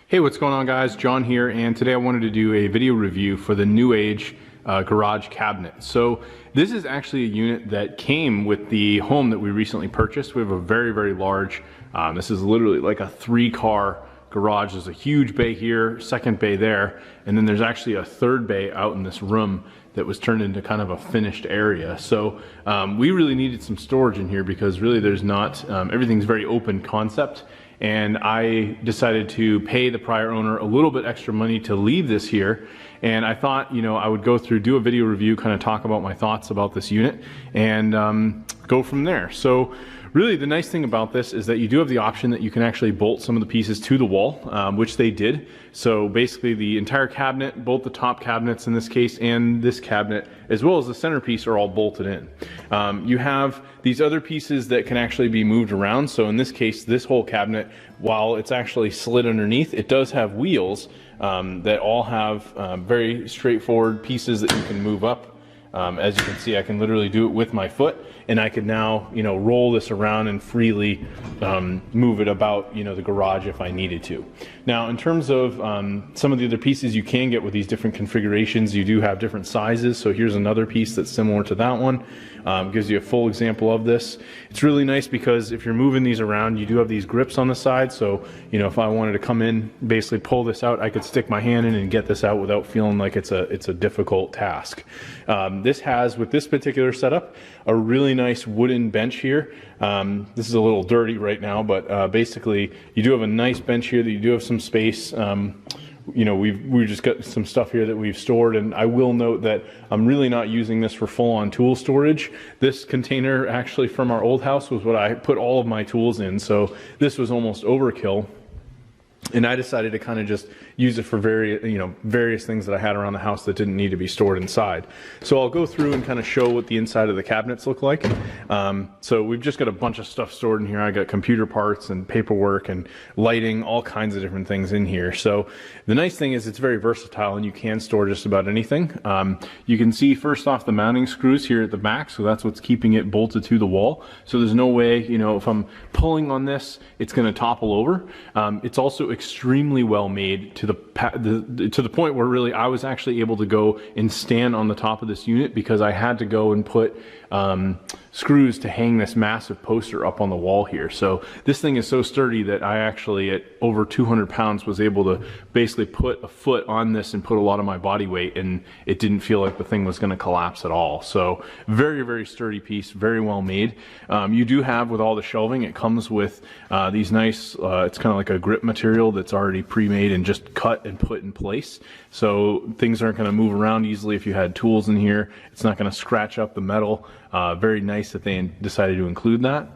Hey, what's going on, guys? John here, and today I wanted to do a video review for the NewAge garage cabinet. So this is actually a unit that came with the home that we recently purchased. We have a very, very large, this is literally like a 3-car garage. There's a huge bay here, second bay there, and then there's actually a third bay out in this room that was turned into kind of a finished area. So we really needed some storage in here because really there's not, everything's very open concept. And I decided to pay the prior owner a little bit extra money to leave this here. And I thought, you know, I would go through, do a video review, kind of talk about my thoughts about this unit and go from there. So really the nice thing about this is that you do have the option that you can actually bolt some of the pieces to the wall, which they did. So basically the entire cabinet, both the top cabinets in this case and this cabinet, as well as the centerpiece, are all bolted in. You have these other pieces that can actually be moved around. So in this case, this whole cabinet, while it's actually slid underneath, it does have wheels that all have very straightforward pieces that you can move up. As you can see, I can literally do it with my foot, and I could now, you know, roll this around and freely move it about, you know, the garage if I needed to. Now, in terms of some of the other pieces you can get with these different configurations, you do have different sizes. So here's another piece that's similar to that one. Gives you a full example of this. It's really nice because if you're moving these around, you do have these grips on the side. So, you know, if I wanted to come in, basically pull this out, I could stick my hand in and get this out without feeling like it's a difficult task. This has, with this particular setup, a really nice wooden bench here. This is a little dirty right now, but basically you do have a nice bench here that you do have some space. You know, we've just got some stuff here that we've stored, and I will note that I'm really not using this for full-on tool storage. This container actually from our old house was what I put all of my tools in, so this was almost overkill. And I decided to kind of just use it for various things that I had around the house that didn't need to be stored inside. So I'll go through and kind of show what the inside of the cabinets look like. So we've just got a bunch of stuff stored in here. I got computer parts and paperwork and lighting, all kinds of different things in here. So the nice thing is it's very versatile and you can store just about anything. You can see first off the mounting screws here at the back. So that's what's keeping it bolted to the wall. So there's no way, you know, if I'm pulling on this, it's going to topple over. It's also extremely well made to the point where really I was actually able to go and stand on the top of this unit because I had to go and put screws to hang this massive poster up on the wall here. So this thing is so sturdy that I actually, at over 200 pounds, was able to basically put a foot on this and put a lot of my body weight, and it didn't feel like the thing was going to collapse at all. So very, very sturdy piece, very well made. You do have, with all the shelving, it comes with these nice, it's kind of like a grip material that's already pre-made and just cut and put in place. So things aren't going to move around easily if you had tools in here. It's not going to scratch up the metal. Very nice that they decided to include that.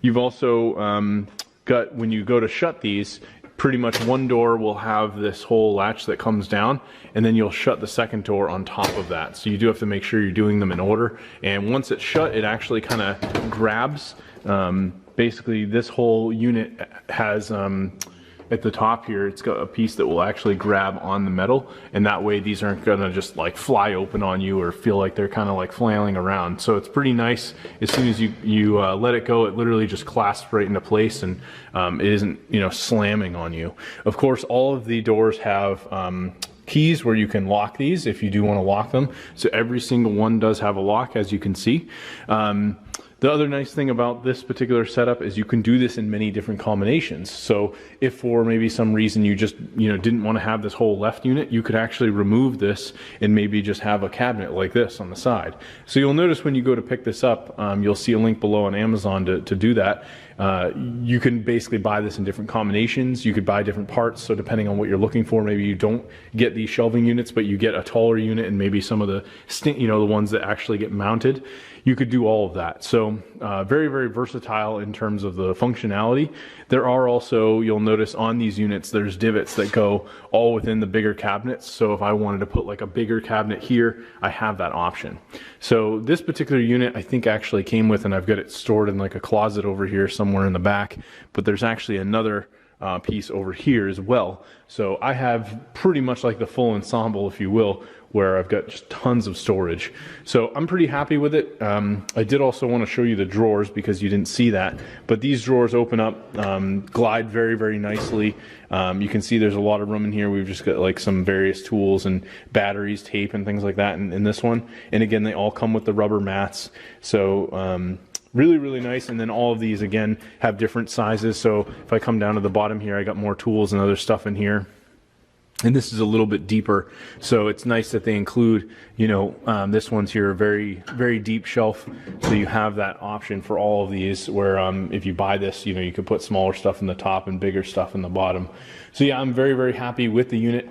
You've also got, when you go to shut these, pretty much one door will have this whole latch that comes down, and then you'll shut the second door on top of that. So you do have to make sure you're doing them in order. And once it's shut, it actually kind of grabs. Basically, this whole unit has at the top here, it's got a piece that will actually grab on the metal, and that way these aren't gonna just like fly open on you or feel like they're kind of like flailing around. So it's pretty nice. As soon as you let it go, it literally just clasps right into place, and it isn't, you know, slamming on you. Of course, all of the doors have keys where you can lock these if you do want to lock them. So every single one does have a lock, as you can see. The other nice thing about this particular setup is you can do this in many different combinations. So if for maybe some reason you just, you know, didn't want to have this whole left unit, you could actually remove this and maybe just have a cabinet like this on the side. So you'll notice when you go to pick this up, you'll see a link below on Amazon to do that. You can basically buy this in different combinations. You could buy different parts. So depending on what you're looking for, maybe you don't get these shelving units, but you get a taller unit and maybe some of the, you know, the ones that actually get mounted. You could do all of that. So very, very versatile in terms of the functionality. There are also, you'll notice on these units, there's divots that go all within the bigger cabinets. So if I wanted to put like a bigger cabinet here, I have that option. So this particular unit, I think actually came with, and I've got it stored in like a closet over here somewhere in the back, but there's actually another piece over here as well. So I have pretty much like the full ensemble, if you will, where I've got just tons of storage. So I'm pretty happy with it. I did also want to show you the drawers because you didn't see that, but these drawers open up, glide very, very nicely. You can see there's a lot of room in here. We've just got like some various tools and batteries, tape and things like that in this one. And again, they all come with the rubber mats. So really, really nice. And then all of these again have different sizes. So if I come down to the bottom here, I got more tools and other stuff in here. And this is a little bit deeper, so it's nice that they include, you know, this one's here, a very, very deep shelf, so you have that option for all of these, where if you buy this, you know, you could put smaller stuff in the top and bigger stuff in the bottom. So yeah, I'm very, very happy with the unit.